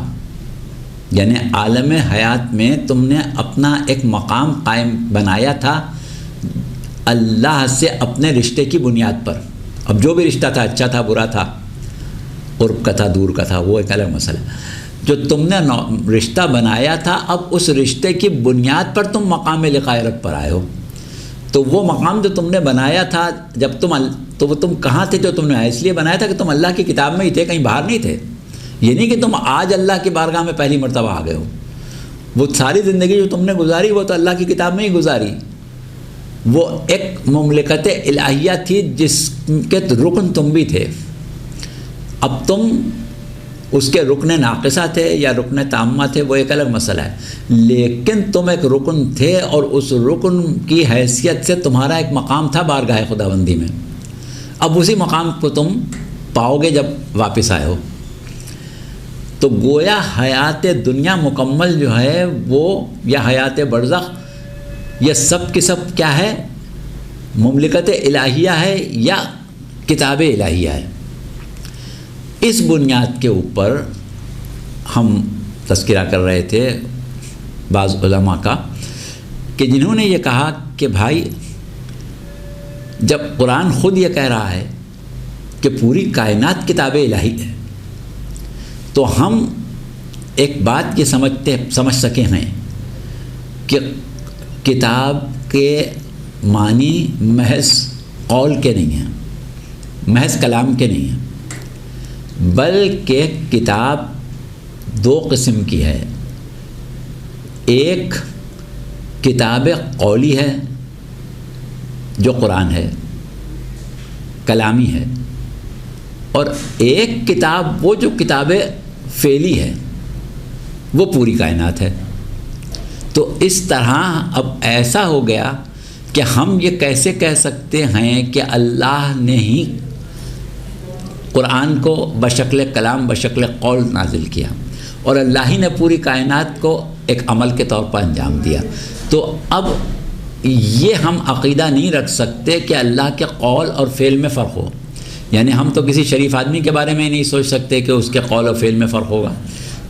یعنی عالم حیات میں تم نے اپنا ایک مقام قائم بنایا تھا اللہ سے اپنے رشتے کی بنیاد پر. اب جو بھی رشتہ تھا، اچھا تھا برا تھا، قرب کا تھا دور کا تھا، وہ ایک الگ مسئلہ. جو تم نے رشتہ بنایا تھا، اب اس رشتے کی بنیاد پر تم مقام لقاء رب پر آئے ہو. تو وہ مقام جو تم نے بنایا تھا جب تو وہ تم کہاں تھے جو تم نے اس لیے بنایا تھا کہ تم اللہ کی کتاب میں ہی تھے، کہیں باہر نہیں تھے. یہ نہیں کہ تم آج اللہ کی بارگاہ میں پہلی مرتبہ آ گئے ہو. وہ ساری زندگی جو تم نے گزاری وہ تو اللہ کی کتاب میں ہی گزاری. وہ ایک مملکت الہیہ تھی جس کے رکن تم بھی تھے. اب تم اس کے رکن ناقصہ تھے یا رکن تامہ تھے، وہ ایک الگ مسئلہ ہے. لیکن تم ایک رکن تھے، اور اس رکن کی حیثیت سے تمہارا ایک مقام تھا بارگاہ خداوندی میں. اب اسی مقام کو تم پاؤ گے جب واپس آئے ہو. تو گویا حیات دنیا مکمل جو ہے وہ، یا حیات برزخ، یہ سب کی سب کیا ہے؟ مملکت الہیہ ہے یا کتاب الہیہ ہے. اس بنیاد کے اوپر ہم تذکرہ کر رہے تھے بعض علماء کا کہ جنہوں نے یہ کہا کہ بھائی جب قرآن خود یہ کہہ رہا ہے کہ پوری کائنات کتاب الہی ہے، تو ہم ایک بات یہ سمجھ سکے ہیں کہ کتاب کے معنی محض قول کے نہیں ہیں، محض کلام کے نہیں ہیں، بلکہ کتاب دو قسم کی ہے. ایک کتاب قولی ہے جو قرآن ہے، کلامی ہے، اور ایک کتاب وہ جو کتاب فعلی ہے، وہ پوری کائنات ہے. تو اس طرح اب ایسا ہو گیا کہ ہم یہ کیسے کہہ سکتے ہیں کہ اللہ نے ہی قرآن کو بشکل کلام، بشکل قول نازل کیا، اور اللہ ہی نے پوری کائنات کو ایک عمل کے طور پر انجام دیا. تو اب یہ ہم عقیدہ نہیں رکھ سکتے کہ اللہ کے قول اور فعل میں فرق ہو. یعنی ہم تو کسی شریف آدمی کے بارے میں نہیں سوچ سکتے کہ اس کے قول اور فعل میں فرق ہوگا.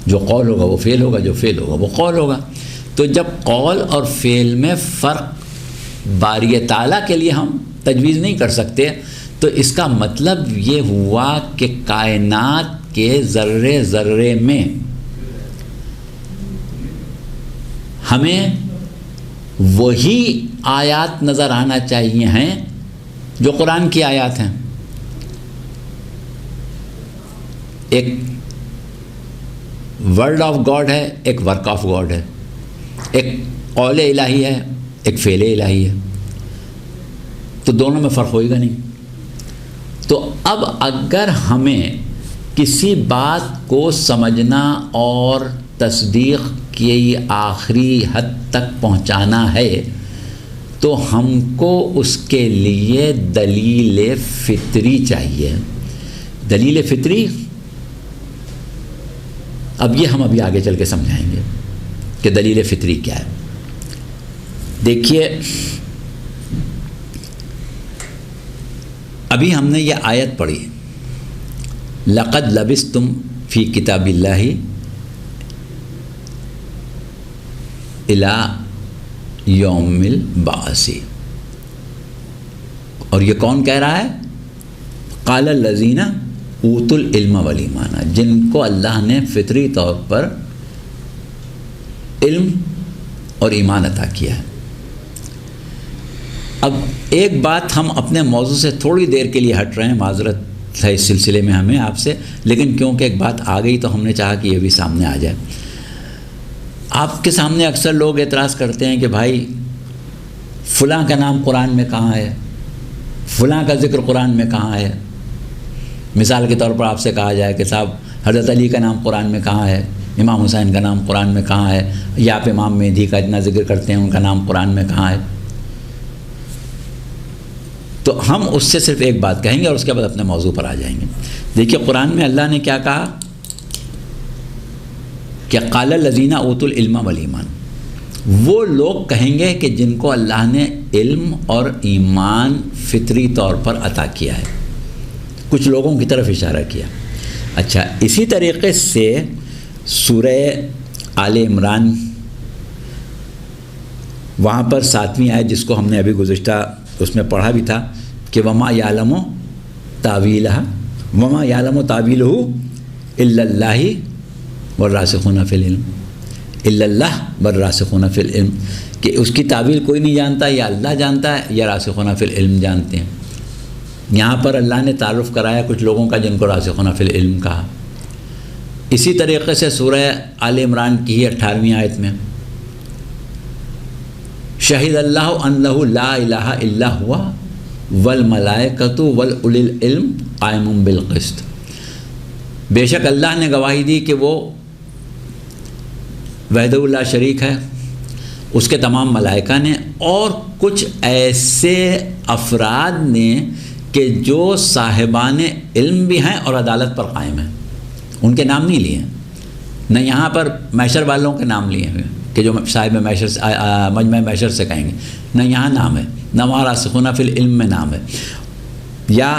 جو قول ہوگا وہ فعل ہوگا، جو فعل ہوگا وہ قول ہوگا. تو جب قول اور فعل میں فرق باری تعالیٰ کے لیے ہم تجویز نہیں کر سکتے، تو اس کا مطلب یہ ہوا کہ کائنات کے ذرے ذرے میں ہمیں وہی آیات نظر آنا چاہیے ہیں جو قرآن کی آیات ہیں. ایک ورڈ آف گاڈ ہے، ایک ورک آف گاڈ ہے، ایک قول الہی ہے، ایک فعل الہی ہے. تو دونوں میں فرق ہوئے گا نہیں. تو اب اگر ہمیں کسی بات کو سمجھنا اور تصدیق کی آخری حد تک پہنچانا ہے تو ہم کو اس کے لیے دلیل فطری چاہیے. دلیل فطری اب یہ ہم ابھی آگے چل کے سمجھائیں گے کہ دلیل فطری کیا ہے. دیکھیے ابھی ہم نے یہ آیت پڑھی لقد لبستم فی کتاب اللہ الی یوم البعث، اور یہ کون کہہ رہا ہے؟ قال الذین اوتوا العلم والایمان، جن کو اللہ نے فطری طور پر علم اور ایمان عطا کیا ہے. اب ایک بات ہم اپنے موضوع سے تھوڑی دیر کے لیے ہٹ رہے ہیں، معذرت ہے اس سلسلے میں ہمیں آپ سے، لیکن کیونکہ ایک بات آ گئی تو ہم نے چاہا کہ یہ بھی سامنے آ جائے. آپ کے سامنے اکثر لوگ اعتراض کرتے ہیں کہ بھائی فلاں کا نام قرآن میں کہاں ہے، فلاں کا ذکر قرآن میں کہاں ہے. مثال کے طور پر آپ سے کہا جائے کہ صاحب حضرت علی کا نام قرآن میں کہاں ہے، امام حسین کا نام قرآن میں کہاں ہے، یا آپ امام مہدی کا اتنا ذکر کرتے ہیں ان کا نام قرآن میں کہاں ہے. تو ہم اس سے صرف ایک بات کہیں گے اور اس کے بعد اپنے موضوع پر آ جائیں گے. دیکھیے قرآن میں اللہ نے کیا کہا کہ قال الذین اوتوا العلم والایمان، وہ لوگ کہیں گے کہ جن کو اللہ نے علم اور ایمان فطری طور پر عطا کیا ہے. کچھ لوگوں کی طرف اشارہ کیا. اچھا، اسی طریقے سے سورہ آل عمران وہاں پر 7ویں آیت جس کو ہم نے ابھی گزشتہ اس میں پڑھا بھی تھا کہ وما یعلم تاویلہ الا اللہ والراسخون فی العلم، الا اللہ والراسخون فی العلم، کہ اس کی تعویل کوئی نہیں جانتا، یا اللہ جانتا ہے یا راسخون فی العلم جانتے ہیں. یہاں پر اللہ نے تعارف کرایا کچھ لوگوں کا جن کو راسخون فی العلم کہا. اسی طریقے سے سورہ آل عمران کی 18ویں آیت میں شہد اللہ انہ لا الہ الا ہوا والملائکۃ واولی العلم قائم بالقسط، بے شک اللہ نے گواہی دی کہ وہ وحدہ لا شریک ہے، اس کے تمام ملائکہ نے اور کچھ ایسے افراد نے کہ جو صاحبان علم بھی ہیں اور عدالت پر قائم ہیں. ان کے نام نہیں لیے ہیں، نہ یہاں پر میشر والوں کے نام لیے ہیں کہ جو صاحب میشر مجمع میشر سے کہیں گے، نہ یہاں نام ہے، نہ وہاں راسخون فی العلم میں نام ہے. یا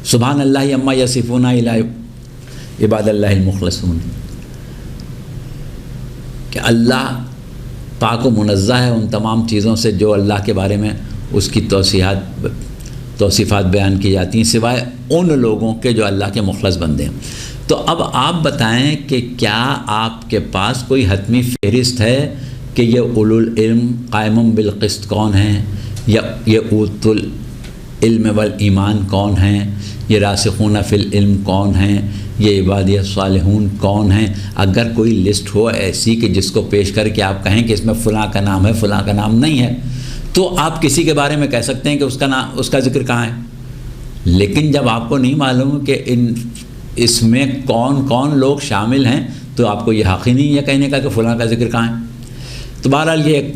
سبحان اللہ عما یصفون الی عباد اللہ المخلصون، کہ اللہ پاک و منزہ ہے ان تمام چیزوں سے جو اللہ کے بارے میں اس کی توصیفات بیان کی جاتی ہیں، سوائے ان لوگوں کے جو اللہ کے مخلص بندے ہیں. تو اب آپ بتائیں کہ کیا آپ کے پاس کوئی حتمی فہرست ہے کہ یہ اولو العلم قائم بالقسط کون ہیں، یا یہ اوت العلم والایمان کون ہیں، یہ راسخون فی العلم کون ہیں، یہ عبادی الصالحون کون ہیں؟ اگر کوئی لسٹ ہو ایسی کہ جس کو پیش کر کے آپ کہیں کہ اس میں فلاں کا نام ہے فلاں کا نام نہیں ہے، تو آپ کسی کے بارے میں کہہ سکتے ہیں کہ اس کا ذکر کہاں ہے. لیکن جب آپ کو نہیں معلوم کہ اس میں کون کون لوگ شامل ہیں تو آپ کو یہ حق ہی نہیں ہے کہنے کا کہ فلاں کا ذکر کہاں ہے. تو بہرحال یہ ایک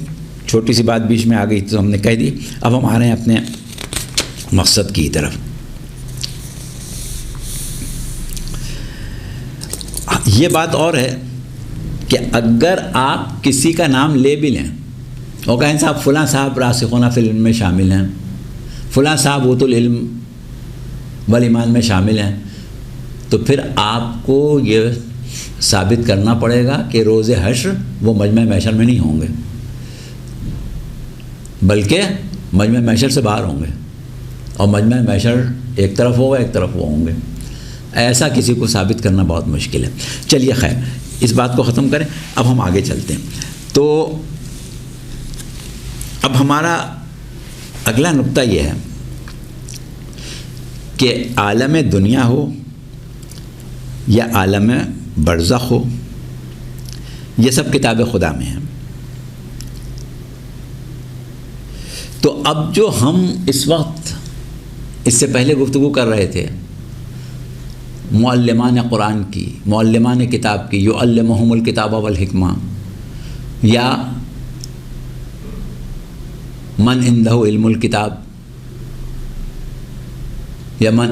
چھوٹی سی بات بیچ میں آ گئی تو ہم نے کہہ دی. اب ہم آ رہے ہیں اپنے مقصد کی طرف. یہ بات اور ہے کہ اگر آپ کسی کا نام لے بھی لیں اور کہیں صاحب فلاں صاحب راسخون فی العلم میں شامل ہیں، فلاں صاحب اوت العلم والایمان میں شامل ہیں، تو پھر آپ کو یہ ثابت کرنا پڑے گا کہ روز حشر وہ مجمع محشر میں نہیں ہوں گے، بلکہ مجمع محشر سے باہر ہوں گے، اور مجمع محشر ایک طرف ہوگا ایک طرف وہ ہوں گے. ایسا کسی کو ثابت کرنا بہت مشکل ہے. چلیے خیر، اس بات کو ختم کریں، اب ہم آگے چلتے ہیں. تو اب ہمارا اگلا نقطہ یہ ہے کہ عالم دنیا ہو یا عالم برزخ ہو، یہ سب کتاب خدا میں ہیں. تو اب جو ہم اس وقت اس سے پہلے گفتگو کر رہے تھے معلمان قرآن کی، معلمان کتاب کی، یعلمہم الکتاب والحکمہ، یا من عنده علم الکتاب، یا من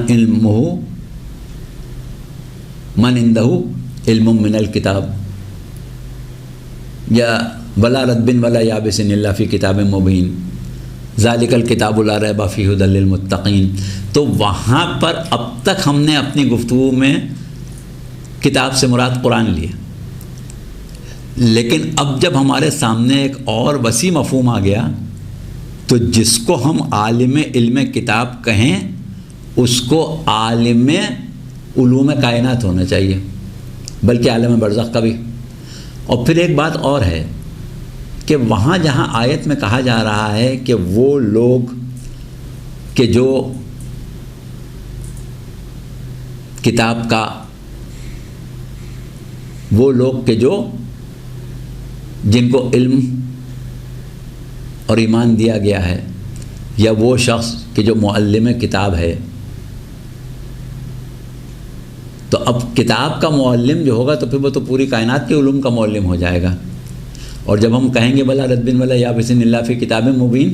عنده علم من الکتاب، یا بلا رتب ولا یابس الا فی کتاب مبین، ذالک الکتاب لا ریب فیہ ھدی للمتقین۔ تو وہاں پر اب تک ہم نے اپنی گفتگو میں کتاب سے مراد قرآن لیا، لیکن اب جب ہمارے سامنے ایک اور وسیع مفہوم آ گیا تو جس کو ہم عالم علم کتاب کہیں اس کو عالم علوم کائنات ہونا چاہیے، بلکہ عالم برزخ کا بھی۔ اور پھر ایک بات اور ہے کہ وہاں جہاں آیت میں کہا جا رہا ہے کہ وہ لوگ کہ جو کتاب کا، وہ لوگ کہ جو جن کو علم اور ایمان دیا گیا ہے، یا وہ شخص کہ جو معلم کتاب ہے، تو اب کتاب کا معلم جو ہوگا تو پھر وہ تو پوری کائنات کے علوم کا معلم ہو جائے گا۔ اور جب ہم کہیں گے بلا رتب ولا یابس الا فی کتاب مبین،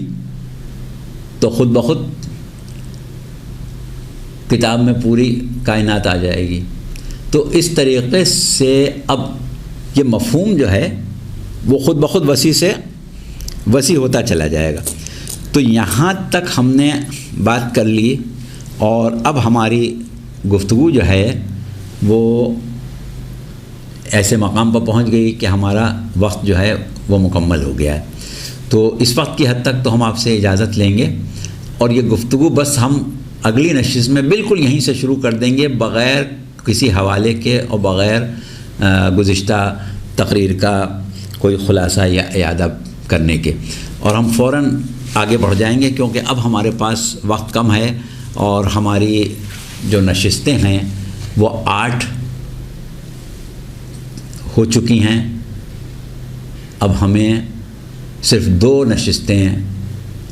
تو خود بخود کتاب میں پوری کائنات آ جائے گی۔ تو اس طریقے سے اب یہ مفہوم جو ہے وہ خود بخود وسیع سے وسیع ہوتا چلا جائے گا۔ تو یہاں تک ہم نے بات کر لی، اور اب ہماری گفتگو جو ہے وہ ایسے مقام پر پہنچ گئی کہ ہمارا وقت جو ہے وہ مکمل ہو گیا ہے۔ تو اس وقت کی حد تک تو ہم آپ سے اجازت لیں گے، اور یہ گفتگو بس ہم اگلی نشست میں بالکل یہیں سے شروع کر دیں گے، بغیر کسی حوالے کے اور بغیر گزشتہ تقریر کا کوئی خلاصہ یا اعادہ کرنے کے، اور ہم فوراً آگے بڑھ جائیں گے، کیونکہ اب ہمارے پاس وقت کم ہے اور ہماری جو نشستیں ہیں وہ 8 ہو چکی ہیں۔ اب ہمیں صرف 2 نشستیں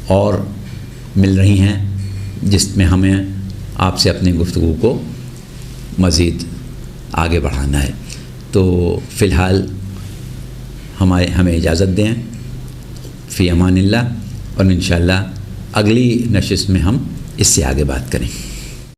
اور مل رہی ہیں جس میں ہمیں آپ سے اپنی گفتگو کو مزید آگے بڑھانا ہے۔ تو فی الحال ہمیں اجازت دیں، فی امان اللہ، اور انشاءاللہ اگلی نشست میں ہم اس سے آگے بات کریں۔